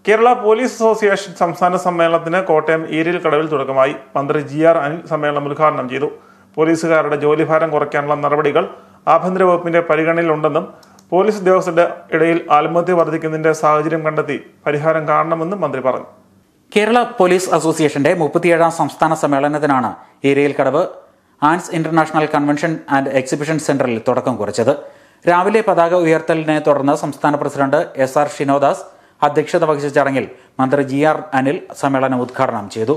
Kerala police association സംസ്ഥാന സമ്മേളനത്തിന് കോട്ടയം ഈരിൽക്കടവിൽ തുടക്കമായി. മന്ത്രി GR അനിൽ സമ്മേളനം ഉദ്ഘാടനം ചെയ്തു. പോലീസുകാരുടെ ജോലിഭാരം കുറയ്ക്കാനുള്ള നടപടികൾ ആഭ്യന്തര വകുപ്പിന്റെ പരിഗണനയിലുണ്ടെന്നും പോലീസ് ഉദ്യോഗസ്ഥരുടെ ഇടയിൽ ആത്മഹത്യ വർദ്ധിക്കുന്നതിന്റെ സാഹചര്യം കണ്ടെത്തി പരിഹാരം കാണണമെന്നും മന്ത്രി പറഞ്ഞു. കേരള പോലീസ് അസോസിയേഷന്റെ 37ാം സംസ്ഥാന സമ്മേളനത്തിനാണ് ഈരിൽക്കടവ് Ans international convention and exhibition സെന്ററിൽ തുടക്കം കുറിച്ചത്. രാവിലെ പതാക ഉയർത്തലിനെ തുടർന്ന് സംസ്ഥാന പ്രസിഡന്റ് SR ഷിനോദാസ് അധ്യക്ഷത വഹിച്ച ചടങ്ങിൽ മന്ത്രി GR അനിൽ സമ്മേളനം ഉദ്ഘാടനം ചെയ്തു.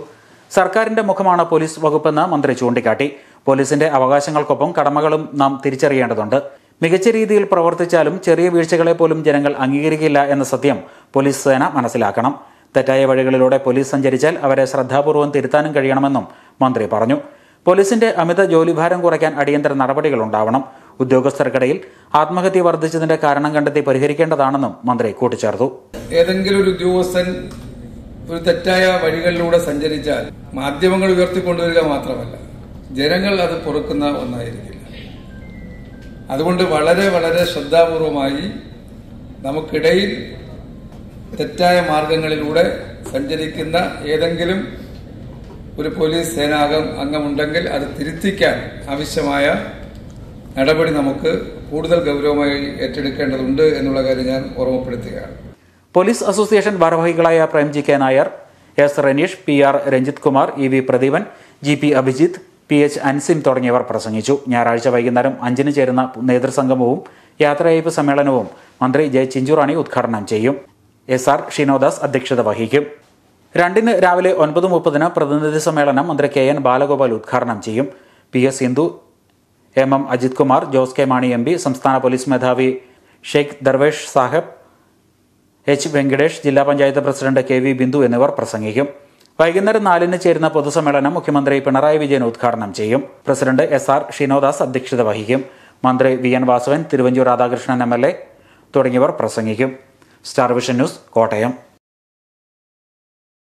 സർക്കാരിന്റെ മുഖമാണ് പോലീസ് വകുപ്പെന്ന് മന്ത്രി ചൂണ്ടിക്കാട്ടി. പോലീസിന്റെ അവകാശങ്ങൾക്കൊപ്പം കടമകളും നാം തിരിച്ചറിയേണ്ടതുണ്ട്. മികച്ച രീതിയിൽ പ്രവർത്തിച്ചാലും ചെറിയ വീഴ്ചകളെ പോലും ജനങ്ങൾ അംഗീകരിക്കില്ല എന്ന സത്യം പോലീസ് സേന മനസ്സിലാക്കണം. തെറ്റായ വഴികളിലൂടെ പോലീസ് സഞ്ചരിച്ചാൽ അവരെ ശ്രദ്ധാപൂർവ്വം തിരുത്താനും കഴിയണമെന്നും മന്ത്രി പറഞ്ഞു. പോലീസിന്റെ അമിത ജോലിഭാരം കുറയ്ക്കാൻ അടിയന്തര നടപടികൾ ഉണ്ടാവണം. ഉദ്യോഗസ്ഥർക്കിടയിൽ ആത്മഹത്യ വർദ്ധിച്ചതിന്റെ കാരണം കണ്ടെത്തി പരിഹരിക്കേണ്ടതാണെന്നും മന്ത്രി കൂട്ടിച്ചേർത്തു. ഏതെങ്കിലും ഒരു ഉദ്യോഗസ്ഥൻ ഒരു തെറ്റായ വഴികളിലൂടെ സഞ്ചരിച്ചാൽ മാധ്യമങ്ങൾ ഉയർത്തിക്കൊണ്ടുവരിക മാത്രമല്ല, ജനങ്ങൾ അത് പൊറുക്കുന്ന ഒന്നായിരിക്കില്ല. അതുകൊണ്ട് വളരെ വളരെ ശ്രദ്ധാപൂർവമായി നമുക്കിടയിൽ തെറ്റായ മാർഗങ്ങളിലൂടെ സഞ്ചരിക്കുന്ന ഏതെങ്കിലും ഒരു പോലീസ് സേനാംഗം അംഗമുണ്ടെങ്കിൽ അത് തിരുത്തിക്കാൻ ആവശ്യമായ നടപടി നമുക്ക് കൂടുതൽ ഗൗരവമായി ഏറ്റെടുക്കേണ്ടതുണ്ട് എന്നുള്ള കാര്യം ഞാൻ ഓർമ്മപ്പെടുത്തുകയാണ്. പോലീസ് അസോസിയേഷൻ ഭാരവാഹികളായ Premji K Nair, S Ranish, PR Ranjith Kumar, EV Pradeepan, GP Abhijith, PH Ansim തുടങ്ങിയവർ പ്രസംഗിച്ചു. ഞായറാഴ്ച വൈകുന്നേരം 5-ന് ചേരുന്ന നേതൃസംഗമവും യാത്രയയപ്പ് സമ്മേളനവും മന്ത്രി J ചിഞ്ചുറാണി ഉദ്ഘാടനം ചെയ്യും. SR ഷിനോദാസ് അധ്യക്ഷത വഹിക്കും. 2-ന് രാവിലെ 9:30-ന് പ്രതിനിധി സമ്മേളനം മന്ത്രി KN ബാലഗോപാൽ ഉദ്ഘാടനം ചെയ്യും. PS Sindhu, MM Ajith Kumar, Jose K Mani MP, സംസ്ഥാന പോലീസ് മേധാവി ഷെയ്ഖ് ദർവേഷ് സാഹിബ്, H വെങ്കടേഷ്, ജില്ലാ പഞ്ചായത്ത് പ്രസിഡന്റ് KV ബിന്ദു എന്നിവർ പ്രസംഗിക്കും. വൈകുന്നേരം 4-ന് ചേരുന്ന പൊതുസമ്മേളനം മുഖ്യമന്ത്രി പിണറായി വിജയൻ ഉദ്ഘാടനം ചെയ്യും. പ്രസിഡന്റ് SR ഷിനോദാസ് അധ്യക്ഷത വഹിക്കും. മന്ത്രി VN വാസവൻ, തിരുവഞ്ചൂർ രാധാകൃഷ്ണൻ MLA തുടങ്ങിയവർ പ്രസംഗിക്കും. Star vision news, Kottayam.